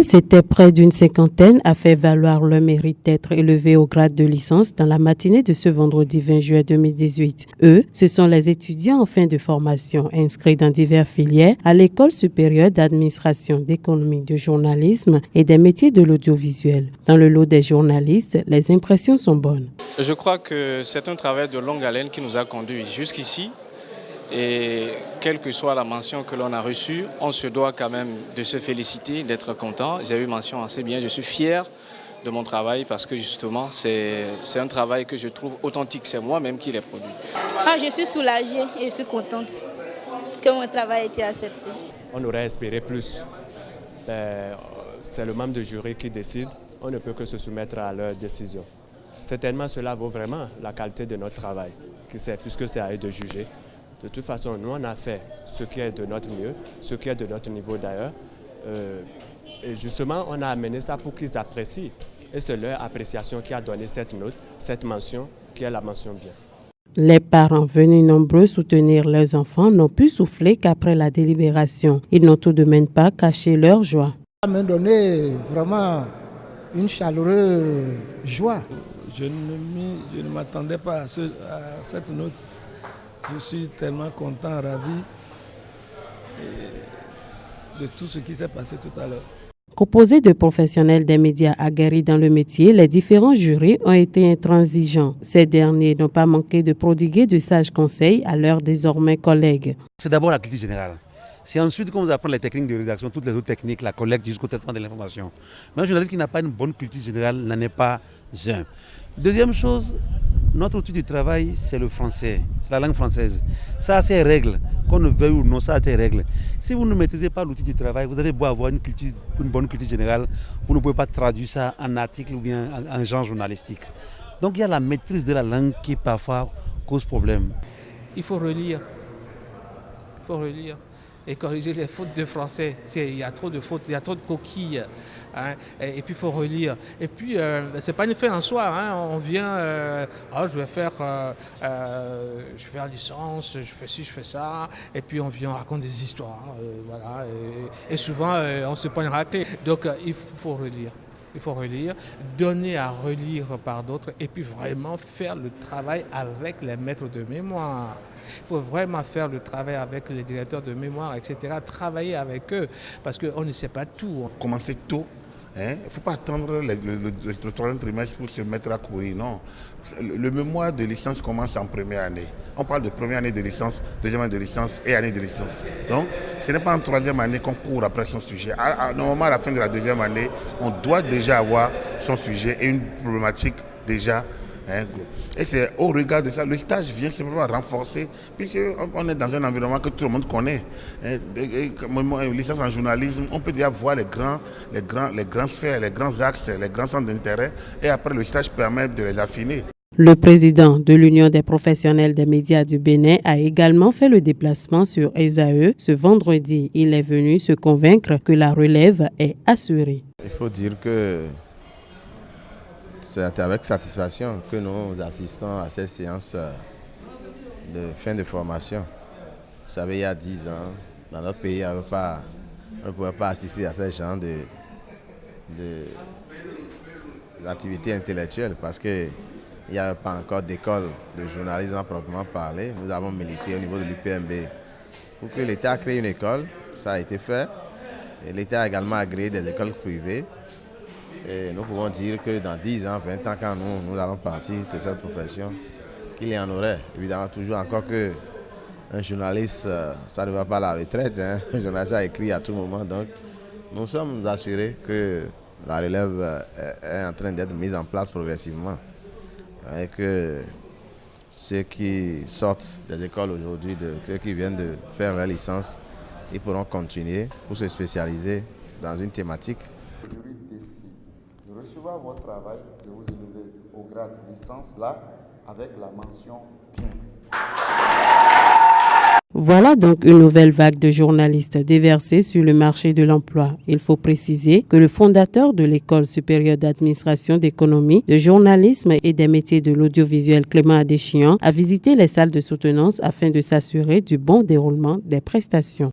c'était près d'une cinquantaine a fait valoir leur mérite d'être élevés au grade de licence dans la matinée de ce vendredi 20 juillet 2018. Eux, ce sont les étudiants en fin de formation inscrits dans diverses filières à l'École supérieure d'administration, d'économie, de journalisme et des métiers de l'audiovisuel. Dans le lot des journalistes, les impressions sont bonnes. Je crois que c'est un travail de longue haleine qui nous a conduits jusqu'ici. Et quelle que soit la mention que l'on a reçue, on se doit quand même de se féliciter, d'être content. J'ai eu mention assez bien, je suis fier de mon travail parce que justement c'est un travail que je trouve authentique, c'est moi-même qui l'ai produit. Je suis soulagée et je suis contente que mon travail ait été accepté. On aurait espéré plus. C'est le membre de jury qui décide, on ne peut que se soumettre à leur décision. Certainement cela vaut vraiment la qualité de notre travail, puisque c'est à eux de juger. De toute façon, nous, on a fait ce qui est de notre mieux, ce qui est de notre niveau d'ailleurs. Et justement, on a amené ça pour qu'ils apprécient. Et c'est leur appréciation qui a donné cette note, cette mention, qui est la mention bien. Les parents venus nombreux soutenir leurs enfants n'ont pu souffler qu'après la délibération. Ils n'ont tout de même pas caché leur joie. Ça m'a donné vraiment une chaleureuse joie. Je ne m'attendais pas à cette note. Je suis tellement content, ravi de tout ce qui s'est passé tout à l'heure. Composés de professionnels des médias aguerris dans le métier, les différents jurys ont été intransigeants. Ces derniers n'ont pas manqué de prodiguer de sages conseils à leurs désormais collègues. C'est d'abord la culture générale. C'est ensuite qu'on vous apprend les techniques de rédaction, toutes les autres techniques, la collecte jusqu'au traitement de l'information. Mais un journaliste qui n'a pas une bonne culture générale n'en est pas un. Deuxième chose, notre outil du travail, c'est le français, c'est la langue française. Ça a ses règles, qu'on ne veuille ou non, ça a ses règles. Si vous ne maîtrisez pas l'outil du travail, vous avez beau avoir une bonne culture générale, vous ne pouvez pas traduire ça en article ou bien en genre journalistique. Donc il y a la maîtrise de la langue qui parfois cause problème. Il faut relire. Et corriger les fautes de français. Il y a trop de fautes, il y a trop de coquilles. Hein, et puis il faut relire. Et puis, c'est pas une fin en soi. Hein, on vient, je vais faire licence, je fais ci, je fais ça. Et puis on vient, on raconte des histoires. Voilà, et souvent, on se prend une raclée. Donc, il faut relire. Il faut relire, donner à relire par d'autres et puis vraiment faire le travail avec les maîtres de mémoire. Il faut vraiment faire le travail avec les directeurs de mémoire, etc. Travailler avec eux parce qu'on ne sait pas tout. Commencer tôt. Il ne faut pas attendre le troisième trimestre pour se mettre à courir, non. Le mémoire de licence commence en première année. On parle de première année de licence, deuxième année de licence et année de licence. Donc, ce n'est pas en troisième année qu'on court après son sujet. Normalement, à la fin de la deuxième année, on doit déjà avoir son sujet et une problématique déjà. Et c'est au regard de ça, le stage vient simplement renforcer, puisqu'on est dans un environnement que tout le monde connaît. Licence en journalisme, on peut déjà voir les grands sphères, les grands axes, les grands centres d'intérêt, et après le stage permet de les affiner. Le président de l'Union des professionnels des médias du Bénin a également fait le déplacement sur ESAE ce vendredi. Il est venu se convaincre que la relève est assurée. Il faut dire que c'est avec satisfaction que nous assistons à ces séances de fin de formation. Vous savez, il y a 10 ans, dans notre pays, on ne pouvait pas assister à ce genre d'activités intellectuelles parce qu'il n'y avait pas encore d'école de journalisme à proprement parler. Nous avons milité au niveau de l'UPMB pour que l'État crée une école. Ça a été fait. Et l'État a également agréé des écoles privées. Et nous pouvons dire que dans 10 ans, 20 ans, quand nous allons partir de cette profession, qu'il y en aurait. Évidemment, toujours encore qu'un journaliste, ça ne va pas à la retraite. Hein. Un journaliste a écrit à tout moment. Donc, nous sommes assurés que la relève est en train d'être mise en place progressivement. Et que ceux qui sortent des écoles aujourd'hui, ceux qui viennent de faire leur licence, ils pourront continuer pour se spécialiser dans une thématique. De recevoir votre travail, de vous élever au grade de licence là, avec la mention bien. Voilà donc une nouvelle vague de journalistes déversés sur le marché de l'emploi. Il faut préciser que le fondateur de l'École supérieure d'administration, d'économie, de journalisme et des métiers de l'audiovisuel, Clément Adéchian, a visité les salles de soutenance afin de s'assurer du bon déroulement des prestations.